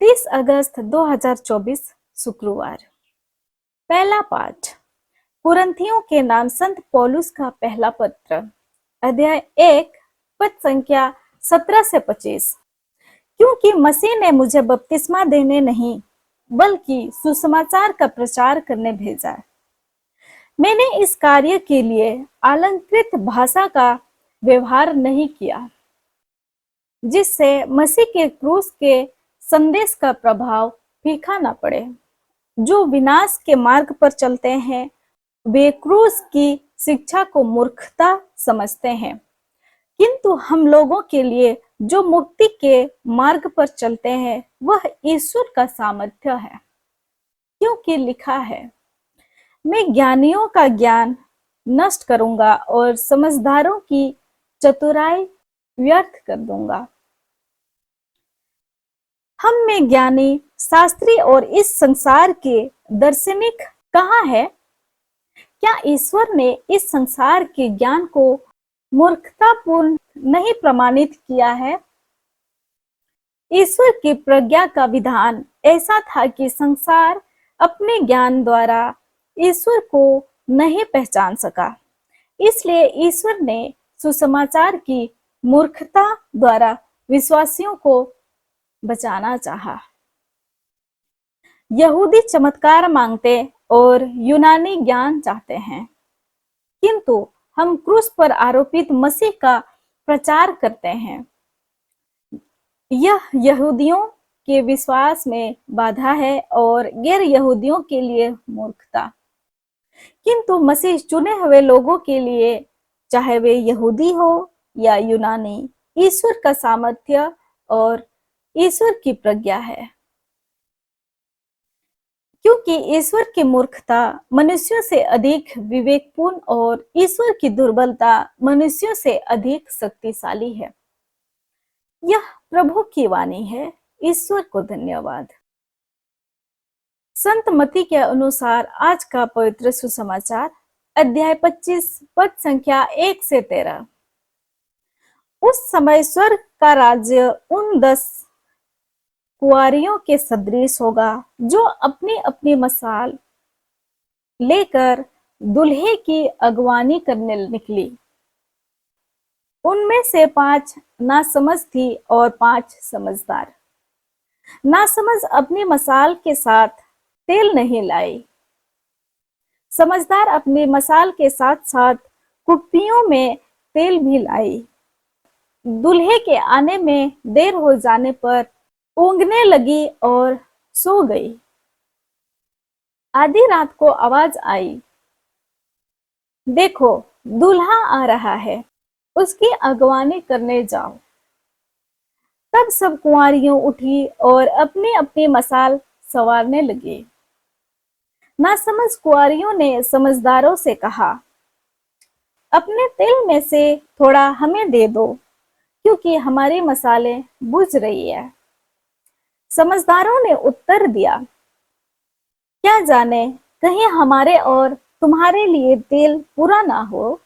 30 अगस्त 2024 शुक्रवार। पहला पाठ कुरिन्थियों के नाम संत पौलुस का पहला पत्र, अध्याय 1, पद संख्या 17 से 25। क्योंकि मसीह ने मुझे बपतिस्मा देने नहीं बल्कि सुसमाचार का प्रचार करने भेजा। मैंने इस कार्य के लिए अलंकृत भाषा का व्यवहार नहीं किया, जिससे मसीह के क्रूस के संदेश का प्रभाव फीका न पड़े। जो विनाश के मार्ग पर चलते हैं वे क्रूस की शिक्षा को मूर्खता समझते हैं, किंतु हम लोगों के लिए जो मुक्ति के मार्ग पर चलते हैं वह ईश्वर का सामर्थ्य है। क्योंकि लिखा है, मैं ज्ञानियों का ज्ञान नष्ट करूंगा और समझदारों की चतुराई व्यर्थ कर दूंगा। हम में ज्ञानी, शास्त्री और इस संसार के दार्शनिक कहाँ है? क्या ईश्वर ने इस संसार के ज्ञान को मूर्खतापूर्ण नहीं प्रमाणित किया है? ईश्वर की प्रज्ञा का विधान ऐसा था कि संसार अपने ज्ञान द्वारा ईश्वर को नहीं पहचान सका। इसलिए ईश्वर ने सुसमाचार की मूर्खता द्वारा विश्वासियों को बचाना चाहा। यहूदी चमत्कार मांगते और यूनानी ज्ञान चाहते हैं, किंतु हम क्रूस पर आरोपित मसीह का प्रचार करते हैं। यह यहूदियों के विश्वास में बाधा है और गैर यहूदियों के लिए मूर्खता, किंतु मसीह चुने हुए लोगों के लिए, चाहे वे यहूदी हो या यूनानी, ईश्वर का सामर्थ्य और ईश्वर की प्रज्ञा है। क्योंकि ईश्वर की मूर्खता मनुष्यों से अधिक विवेकपूर्ण और ईश्वर की दुर्बलता मनुष्यों से अधिक शक्तिशाली है। यह प्रभु की वाणी है। ईश्वर को धन्यवाद। संत मत्ती के अनुसार आज का पवित्र सुसमाचार, अध्याय 25, पद संख्या 1 से 13। उस समय स्वर्ग का राज्य उन 10 कुंवारियों के सदृश होगा जो अपनी अपनी मशाल लेकर दूल्हे की अगवानी करने निकली। उनमें से 5 नासमझ थी और 5 समझदार। नासमझ अपनी मशाल के साथ तेल नहीं लाई। समझदार अपनी मशाल के साथ साथ कुप्पियों में तेल भी लाई। दूल्हे के आने में देर हो जाने पर ऊँघने लगी और सो गई। आधी रात को आवाज आई, देखो दूल्हा आ रहा है, उसकी अगवानी करने जाओ। तब सब कुंवारियों उठी और अपनी अपनी मशाल संवारने लगी। नासमझ कुंवारियों ने समझदारों से कहा, अपने तेल में से थोड़ा हमें दे दो, क्योंकि हमारी मशालें बुझ रही है। समझदारों ने उत्तर दिया, क्या जाने कहीं हमारे और तुम्हारे लिए तेल पूरा ना हो।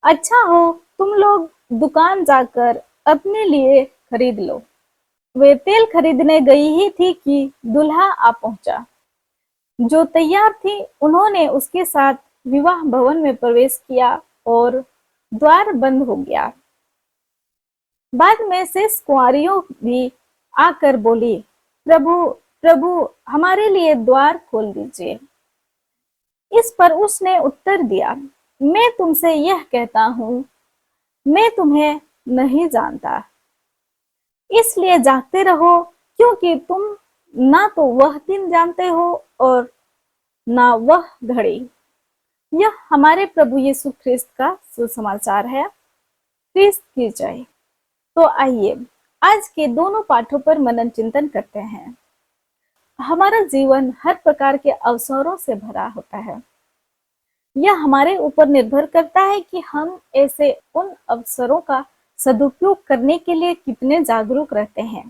अच्छा हो तुम लोग दुकान जाकर अपने लिए खरीद लो। वे तेल खरीदने गई ही थी कि दूल्हा आ पहुंचा। जो तैयार थी उन्होंने उसके साथ विवाह भवन में प्रवेश किया और द्वार बंद हो गया। बाद में शेष कुंवारियों भी आकर बोली, प्रभु प्रभु हमारे लिए द्वार खोल दीजिए। इस पर उसने उत्तर दिया, मैं तुमसे यह कहता हूं, मैं तुम्हें नहीं जानता। इसलिए जागते रहो, क्योंकि तुम ना तो वह दिन जानते हो और ना वह घड़ी। यह हमारे प्रभु यीशु ख्रिस्त का सुसमाचार है। ख्रिस्त की जय। तो आइए आज के दोनों पाठों पर मनन चिंतन करते हैं। हमारा जीवन हर प्रकार के अवसरों से भरा होता है। यह हमारे ऊपर निर्भर करता है कि हम ऐसे उन अवसरों का सदुपयोग करने के लिए कितने जागरूक रहते हैं।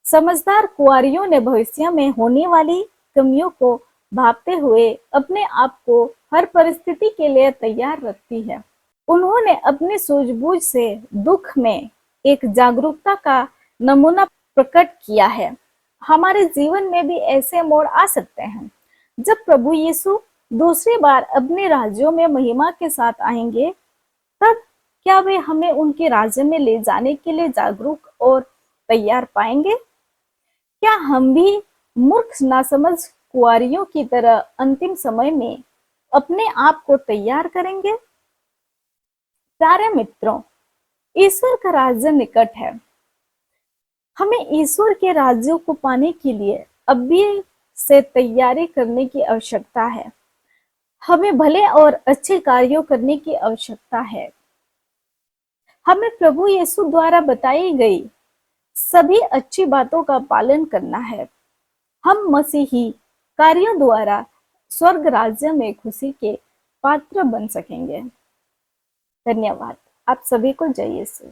समझदार कुंवारियों ने भविष्य में होने वाली कमियों को भांपते हुए अपने आप को हर परिस्थिति के लिए तैयार रखती है। उन्होंने अपनी सूझबूझ से दुख में एक जागरूकता का नमूना प्रकट किया है। हमारे जीवन में भी ऐसे मोड़ आ सकते हैं जब प्रभु यीशु दूसरी बार अपने राज्यों में महिमा के साथ आएंगे। तब क्या वे हमें उनके राज्य में ले जाने के लिए जागरूक और तैयार पाएंगे? क्या हम भी मूर्ख नासमझ कुंवारियों की तरह अंतिम समय में अपने आप को तैयार करेंगे? प्यारे मित्रों, ईश्वर का राज्य निकट है। हमें ईश्वर के राज्यों को पाने के लिए अभी से तैयारी करने की आवश्यकता है। हमें भले और अच्छे कार्यों करने की आवश्यकता है। हमें प्रभु यीशु द्वारा बताई गई सभी अच्छी बातों का पालन करना है। हम मसीही कार्यों द्वारा स्वर्ग राज्य में खुशी के पात्र बन सकेंगे। धन्यवाद। आप सभी को जय यीशु।